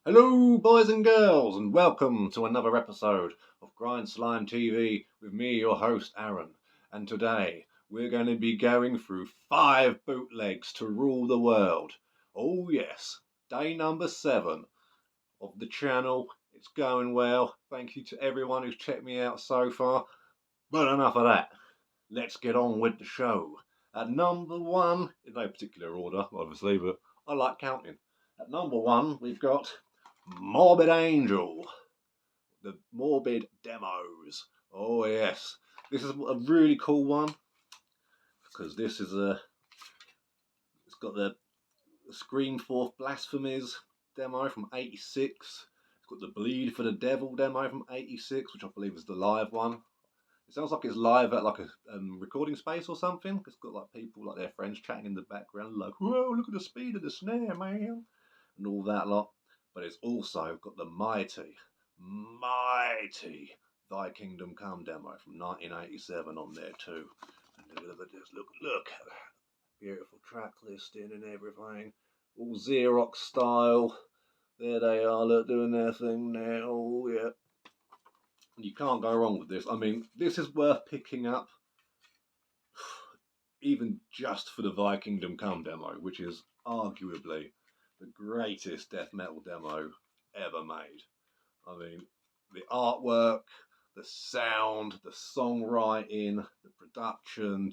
Hello, boys and girls, and welcome to another episode of Grind Slime TV with me, your host, Aaron. And today we're going to be going through 5 bootlegs to rule the world. Oh, yes, day number 7 of the channel. It's going well. Thank you to everyone who's checked me out so far. But enough of that. Let's get on with the show. At number 1, in no particular order, obviously, but I like counting. At number 1, we've got Morbid Angel, the Morbid demos. Oh yes, this is a really cool one because this is it's got the Scream Forth Blasphemies demo from '86. It's got the Bleed for the Devil demo from '86, which I believe is the live one. It sounds like it's live at like a recording space or something. It's got like people, like their friends chatting in the background, like, whoa, look at the speed of the snare, man, and all that lot. But it's also got the mighty Thy Kingdom Come demo from 1987 on there too. And look at this, look, beautiful track listing and everything, all Xerox style. There they are, look, doing their thing there. Oh yeah. You can't go wrong with this. I mean, this is worth picking up even just for the Thy Kingdom Come demo, which is arguably the greatest death metal demo ever made. I mean, the artwork, the sound, the songwriting, the production,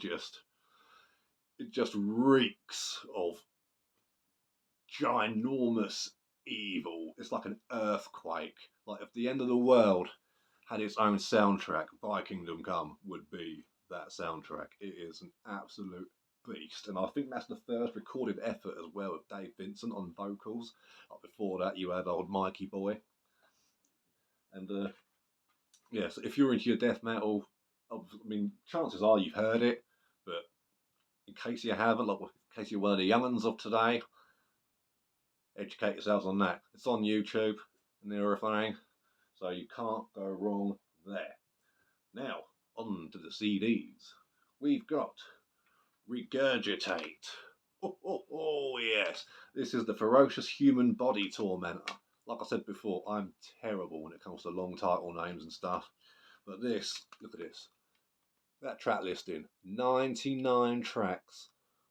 it just reeks of ginormous evil. It's like an earthquake. Like if the end of the world had its own soundtrack, Thy Kingdom Come would be that soundtrack. It is an absolute beast, and I think that's the first recorded effort as well with Dave Vincent on vocals. Like before that, you had old Mikey Boy, and yeah. So if you're into your death metal, I mean, chances are you've heard it, but in case you haven't, like in case you're one of the young'uns of today, educate yourselves on that. It's on YouTube and everything, so you can't go wrong there. Now, on to the CDs. We've got Regurgitate. Oh, yes. This is the Ferocious Human Body Tormentor. Like I said before, I'm terrible when it comes to long title names and stuff. But this, look at this. That track listing, 99 tracks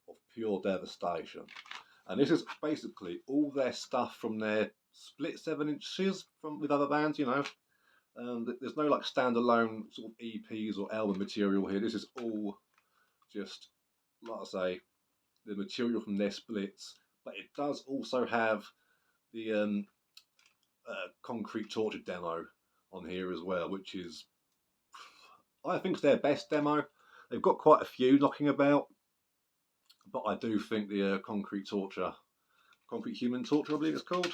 of pure devastation. And this is basically all their stuff from their split 7 inches from with other bands, you know. There's no like standalone sort of EPs or album material here. This is all just, like I say, the material from their splits. But it does also have the Concrete Torture demo on here as well, which is, I think, it's their best demo. They've got quite a few knocking about, but I do think the Concrete Human Torture, I believe it's called.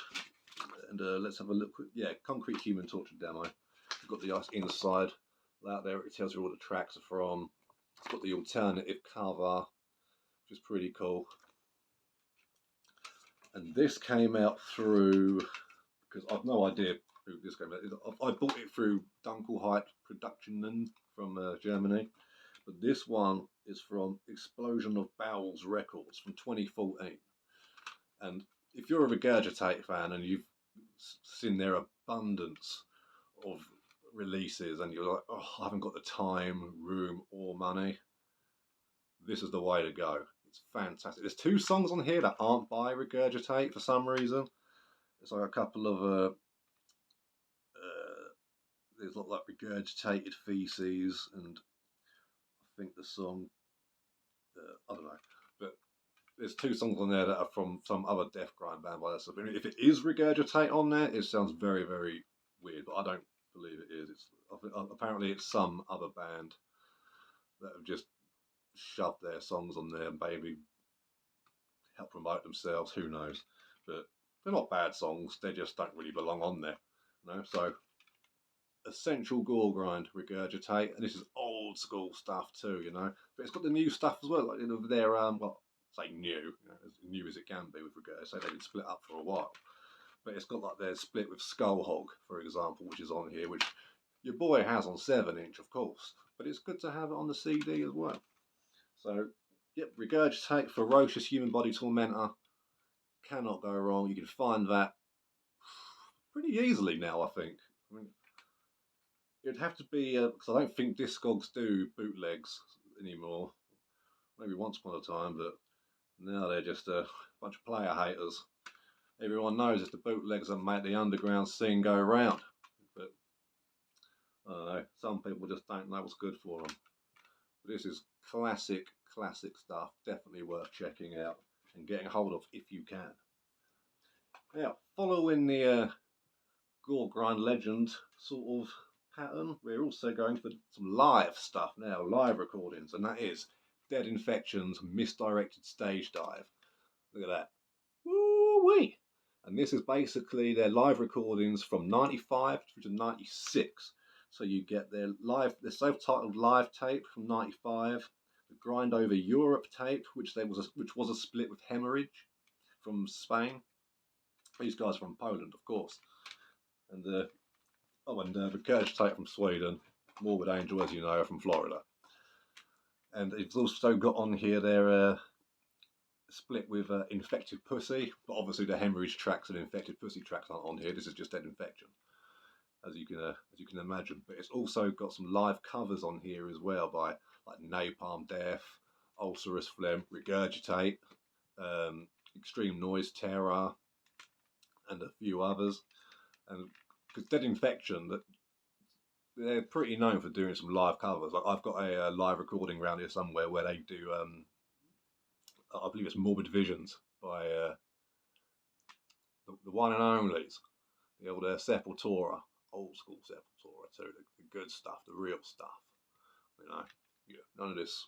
And let's have a look. Yeah, Concrete Human Torture demo. You've got the nice inside out there. It tells you all the tracks are from. It's got the alternative cover, which is pretty cool. And this came out through, because I've no idea who this came out. I bought it through Dunkelheit Production from Germany. But this one is from Explosion of Bowels Records from 2014. And if you're a Regurgitate fan and you've seen their abundance of releases and you're like, oh, I haven't got the time, room, or money, this is the way to go. It's fantastic. There's 2 songs on here that aren't by Regurgitate for some reason. It's like a couple of there's like Regurgitated Feces, and I think the song I don't know, but there's 2 songs on there that are from some other death grind band by this. I mean, if it is Regurgitate on there, it sounds very, very weird, but I don't believe it is. Apparently it's some other band that have just shoved their songs on there and maybe help promote themselves. Who knows? But they're not bad songs. They just don't really belong on there. You know? So essential gore grind, Regurgitate, and this is old school stuff too. You know, but it's got the new stuff as well. Like their well, say new, you know, as new as it can be with Regurgitate. They've been split up for a while, but it's got like their split with Skullhog, for example, which is on here, which your boy has on 7-inch, of course, but it's good to have it on the CD as well. So, yep, Regurgitate, Ferocious Human Body Tormentor, cannot go wrong. You can find that pretty easily now, I think. I mean, it'd have to be, because I don't think Discogs do bootlegs anymore. Maybe once upon a time, but now they're just a bunch of player haters. Everyone knows it's the bootlegs that make the underground scene go round. But, I don't know, some people just don't know what's good for them. But this is classic stuff, definitely worth checking out and getting hold of if you can. Now, following the gore grind legend sort of pattern, we're also going for some live stuff now, live recordings, and that is Dead Infection's Misdirected Stage Dive. Look at that. Woo-wee! And this is basically their live recordings from 95 to 96. So you get their self-titled live tape from 95, the Grind Over Europe tape, which was a split with Hemorrhage from Spain. These guys from Poland, of course. And Regurgitate from Sweden, Morbid Angel, as you know, from Florida. And it's also got on here their split with Infected Pussy, but obviously the Hemorrhage tracks and Infected Pussy tracks aren't on here. This is just Dead Infection, as you can imagine. But it's also got some live covers on here as well by like Napalm Death, Ulcerous Phlegm, Regurgitate, Extreme Noise Terror, and a few others. And because Dead Infection, they're pretty known for doing some live covers. Like I've got a live recording around here somewhere where they do, I believe it's Morbid Visions by the one and onlys, the old Sepultura, old school Sepultura too, the good stuff, the real stuff. You know, none of this,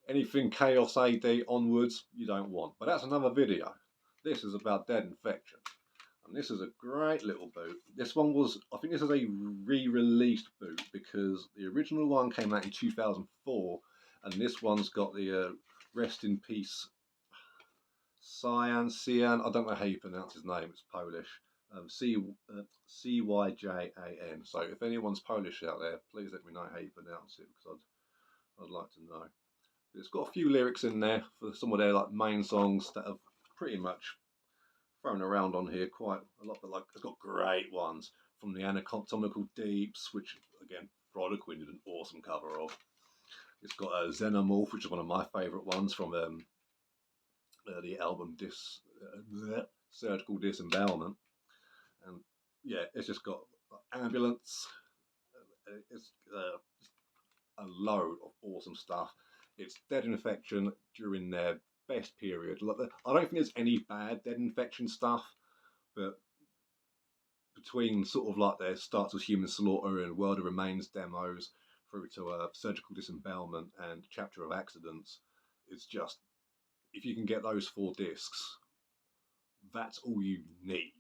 anything Chaos AD onwards, you don't want. But that's another video. This is about Dead Infection. And this is a great little boot. This one was, I think this is a re-released boot because the original one came out in 2004 and this one's got the Rest in Peace Cyan, I don't know how you pronounce his name, it's Polish. C-Y-J-A-N. So if anyone's Polish out there, please let me know how you pronounce it because I'd like to know. It's got a few lyrics in there for some of their like main songs that have pretty much thrown around on here quite a lot, but like it's got great ones from the Anatomical Deeps, which again Brother Quinn did an awesome cover of. It's got a Xenomorph, which is one of my favourite ones from the album Surgical Disembowelment, and yeah, it's just got Ambulance. It's a load of awesome stuff. It's Dead Infection during their best period. I don't think there's any bad Dead Infection stuff, but between sort of like their Starts with Human Slaughter and World of Remains demos through to Surgical Disembowelment and Chapter of Accidents, it's just, if you can get those 4 discs, that's all you need.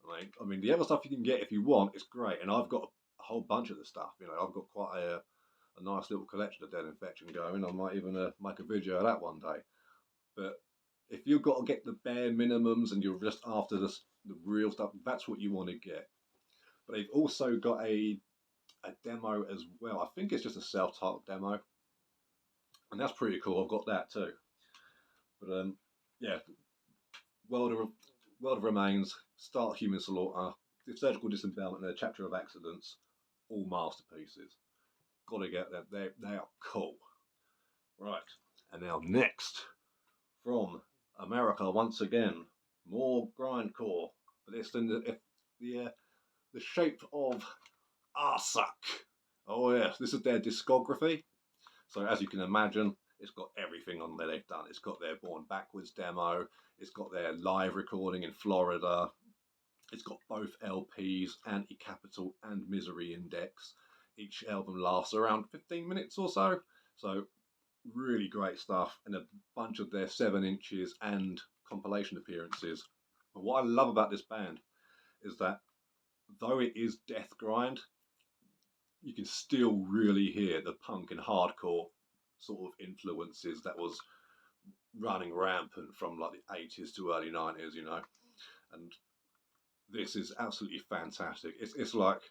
Right? I mean, the other stuff you can get if you want is great, and I've got a whole bunch of the stuff. You know, I've got quite a nice little collection of Dead Infection going. I might even make a video of that one day. But if you've got to get the bare minimums and you're just after the real stuff, that's what you want to get. But they've also got a demo as well. I think it's just a self-titled demo, and that's pretty cool. I've got that too. But yeah, World of Remains, Start Human Slaughter, Surgical Disembowelment, and a Chapter of Accidents, all masterpieces. Got to get them. They are cool. Right, and now next from America once again, more grindcore, but it's in the shape of Arsak. Oh yes, this is their discography. So as you can imagine, it's got everything on there they've done. It's got their Born Backwards demo. It's got their live recording in Florida. It's got both LPs, Anti-Capital and Misery Index. Each album lasts around 15 minutes or so. So really great stuff, and a bunch of their 7 inches and compilation appearances. But what I love about this band is that though it is death grind, you can still really hear the punk and hardcore sort of influences that was running rampant from like the 80s to early 90s, you know. And this is absolutely fantastic. It's like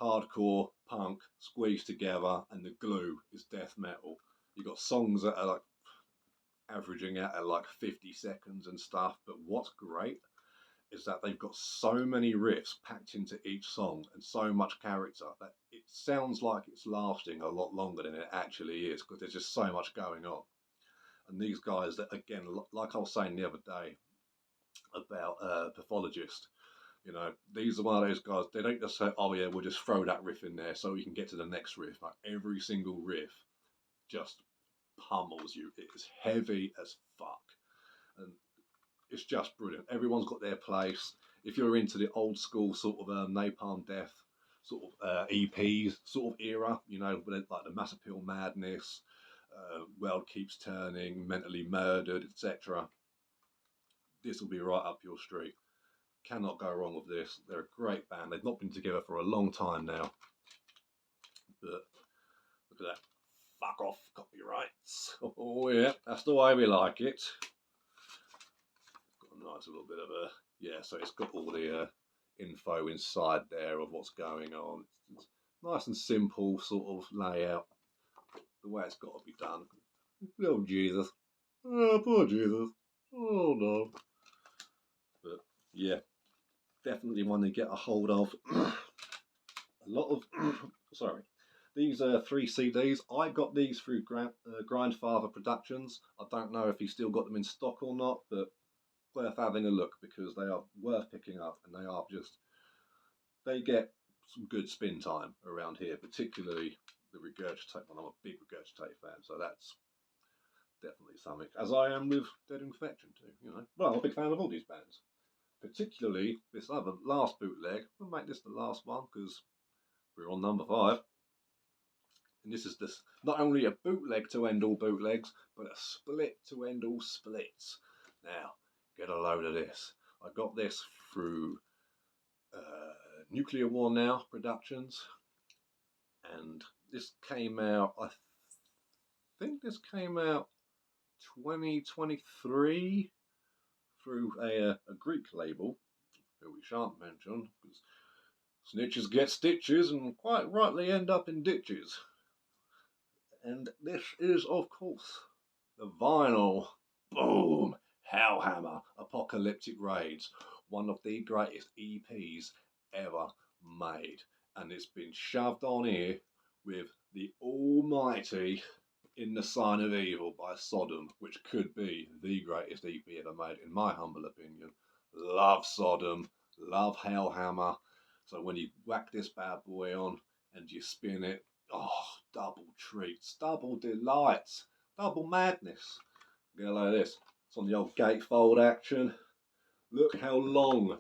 hardcore punk squeezed together, and the glue is death metal. You've got songs that are like averaging out at like 50 seconds and stuff, but what's great is that they've got so many riffs packed into each song and so much character that it sounds like it's lasting a lot longer than it actually is, because there's just so much going on. And these guys, that again, like I was saying the other day about Pathologist, you know, these are one of those guys. They don't just say, "Oh yeah, we'll just throw that riff in there so we can get to the next riff." Like every single riff just pummels you. It is heavy as fuck, and it's just brilliant. Everyone's got their place. If you're into the old school sort of Napalm Death sort of EPs sort of era, you know, like the Mass Appeal Madness, World Keeps Turning, Mentally Murdered, etc. This will be right up your street. Cannot go wrong with this. They're a great band. They've not been together for a long time now. But look at that. Fuck off, copyrights. Oh yeah, that's the way we like it. Got a nice little bit of a, yeah, so it's got all the info inside there of what's going on. It's nice and simple sort of layout. The way it's got to be done. Oh Jesus. Oh, poor Jesus. Oh no. But yeah, definitely one to get a hold of. A lot of, sorry, these 3 CDs, I got these through Grindfather Productions. I don't know if he's still got them in stock or not, but worth having a look, because they are worth picking up, and they get some good spin time around here, particularly the Regurgitate one. I'm a big Regurgitate fan, so that's definitely something, as I am with Dead Infection too, you know. Well, I'm a big fan of all these bands, particularly this other last bootleg. We'll make this the last one because we're on number 5. And this is not only a bootleg to end all bootlegs, but a split to end all splits. Now, get a load of this. I got this through Nuclear War Now Productions, and this came out, I think this came out 2023 through a Greek label, who we shan't mention, because snitches get stitches and quite rightly end up in ditches. And this is, of course, the vinyl. Boom! Hellhammer Apocalyptic Raids, one of the greatest EPs ever made. And it's been shoved on here with the almighty In the Sign of Evil by Sodom, which could be the greatest EP ever made, in my humble opinion. Love Sodom, love Hellhammer. So when you whack this bad boy on and you spin it, oh, double treats, double delights, double madness. Go like this. It's on the old gatefold action. Look how long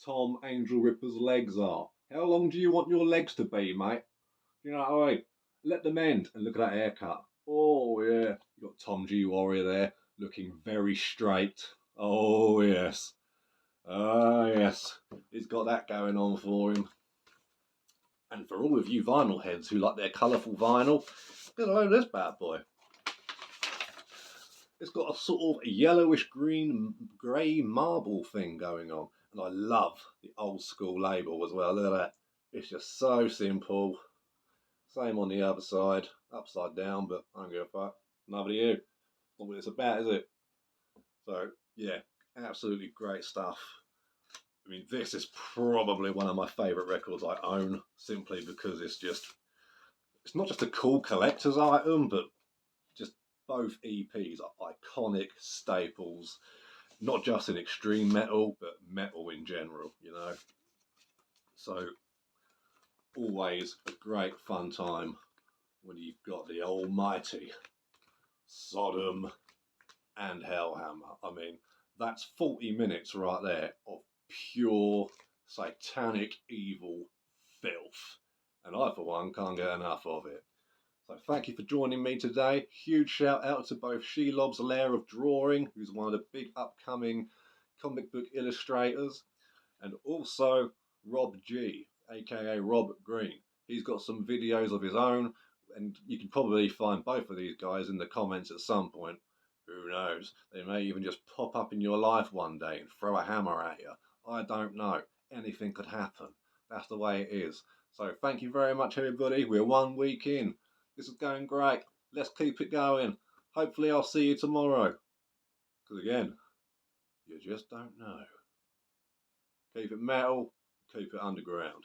Tom Angel Ripper's legs are. How long do you want your legs to be, mate? You know what I mean? Let them end. And look at that haircut. Oh, yeah. You've got Tom G. Warrior there, looking very straight. Oh, yes. Ah, yes. He's got that going on for him. And for all of you vinyl heads who like their colourful vinyl, get a load of this bad boy. It's got a sort of yellowish green, grey marble thing going on. And I love the old school label as well. Look at that. It's just so simple. Same on the other side. Upside down, but I don't give a fuck. Nobody you. Not what it's about, is it? So, yeah, absolutely great stuff. I mean, this is probably one of my favourite records I own, simply because it's not just a cool collector's item, but just both EPs are iconic staples, not just in extreme metal, but metal in general, you know. So, always a great fun time when you've got the almighty Sodom and Hellhammer. I mean, that's 40 minutes right there of pure satanic evil filth, and I for one can't get enough of it. So thank you for joining me today. Huge shout out to both Shelob's Lair of Drawing, who's one of the big upcoming comic book illustrators, and also Rob G, aka Rob Green. He's got some videos of his own, and you can probably find both of these guys in the comments at some point. Who knows? They may even just pop up in your life one day and throw a hammer at you. I don't know. Anything could happen. That's the way it is. So thank you very much, everybody. We're 1 week in. This is going great. Let's keep it going. Hopefully I'll see you tomorrow. Because again, you just don't know. Keep it metal, keep it underground.